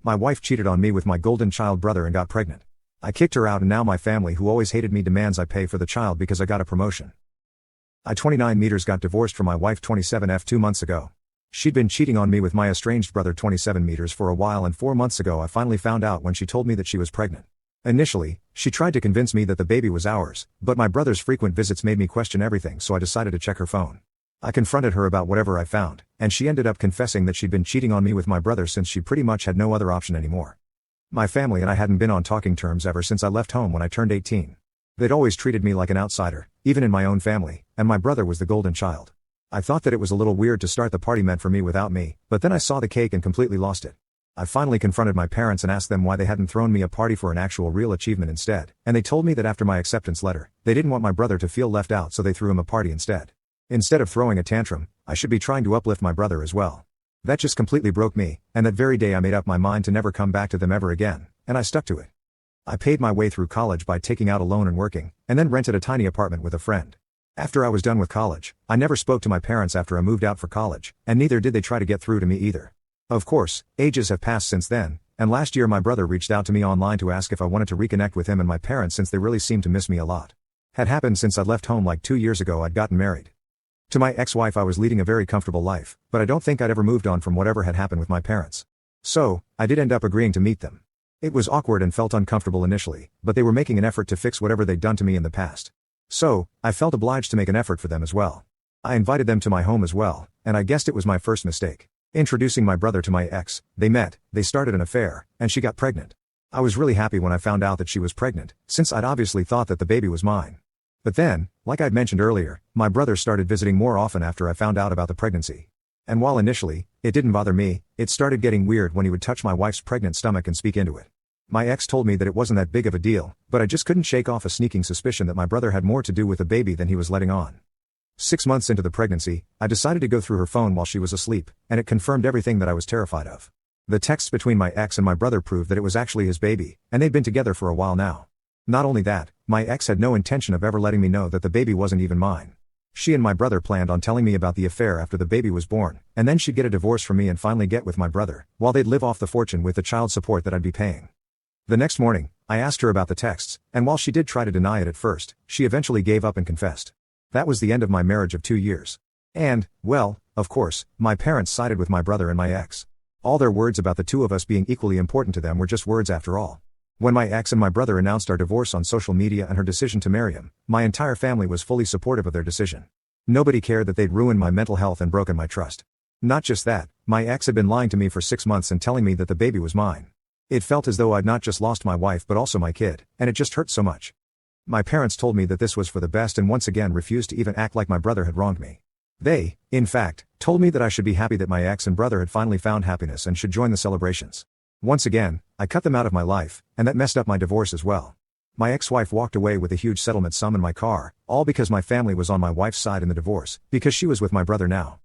My wife cheated on me with my golden child brother and got pregnant. I kicked her out and now my family who always hated me demands I pay for the child because I got a promotion. I 29 meters got divorced from my wife 27F 2 months ago. She'd been cheating on me with my estranged brother 27 meters for a while and 4 months ago I finally found out when she told me that she was pregnant. Initially, she tried to convince me that the baby was ours, but my brother's frequent visits made me question everything so I decided to check her phone. I confronted her about whatever I found, and she ended up confessing that she'd been cheating on me with my brother since she pretty much had no other option anymore. My family and I hadn't been on talking terms ever since I left home when I turned 18. They'd always treated me like an outsider, even in my own family, and my brother was the golden child. I thought that it was a little weird to start the party meant for me without me, but then I saw the cake and completely lost it. I finally confronted my parents and asked them why they hadn't thrown me a party for an actual real achievement instead, and they told me that after my acceptance letter, they didn't want my brother to feel left out so they threw him a party instead. Instead of throwing a tantrum, I should be trying to uplift my brother as well. That just completely broke me, and that very day I made up my mind to never come back to them ever again, and I stuck to it. I paid my way through college by taking out a loan and working, and then rented a tiny apartment with a friend. After I was done with college, I never spoke to my parents after I moved out for college, and neither did they try to get through to me either. Of course, ages have passed since then, and last year my brother reached out to me online to ask if I wanted to reconnect with him and my parents since they really seemed to miss me a lot. Had happened since I'd left home like 2 years ago. I'd gotten married. To my ex-wife I was leading a very comfortable life, but I don't think I'd ever moved on from whatever had happened with my parents. So, I did end up agreeing to meet them. It was awkward and felt uncomfortable initially, but they were making an effort to fix whatever they'd done to me in the past. So, I felt obliged to make an effort for them as well. I invited them to my home as well, and I guessed it was my first mistake. Introducing my brother to my ex, they met, they started an affair, and she got pregnant. I was really happy when I found out that she was pregnant, since I'd obviously thought that the baby was mine. But then, like I'd mentioned earlier, my brother started visiting more often after I found out about the pregnancy. And while initially, it didn't bother me, it started getting weird when he would touch my wife's pregnant stomach and speak into it. My ex told me that it wasn't that big of a deal, but I just couldn't shake off a sneaking suspicion that my brother had more to do with the baby than he was letting on. 6 months into the pregnancy, I decided to go through her phone while she was asleep, and it confirmed everything that I was terrified of. The texts between my ex and my brother proved that it was actually his baby, and they'd been together for a while now. Not only that, my ex had no intention of ever letting me know that the baby wasn't even mine. She and my brother planned on telling me about the affair after the baby was born, and then she'd get a divorce from me and finally get with my brother, while they'd live off the fortune with the child support that I'd be paying. The next morning, I asked her about the texts, and while she did try to deny it at first, she eventually gave up and confessed. That was the end of my marriage of 2 years. And, well, of course, my parents sided with my brother and my ex. All their words about the two of us being equally important to them were just words after all. When my ex and my brother announced our divorce on social media and her decision to marry him, my entire family was fully supportive of their decision. Nobody cared that they'd ruined my mental health and broken my trust. Not just that, my ex had been lying to me for 6 months and telling me that the baby was mine. It felt as though I'd not just lost my wife but also my kid, and it just hurt so much. My parents told me that this was for the best and once again refused to even act like my brother had wronged me. They, in fact, told me that I should be happy that my ex and brother had finally found happiness and should join the celebrations. Once again, I cut them out of my life, and that messed up my divorce as well. My ex-wife walked away with a huge settlement sum in my car, all because my family was on my wife's side in the divorce, because she was with my brother now.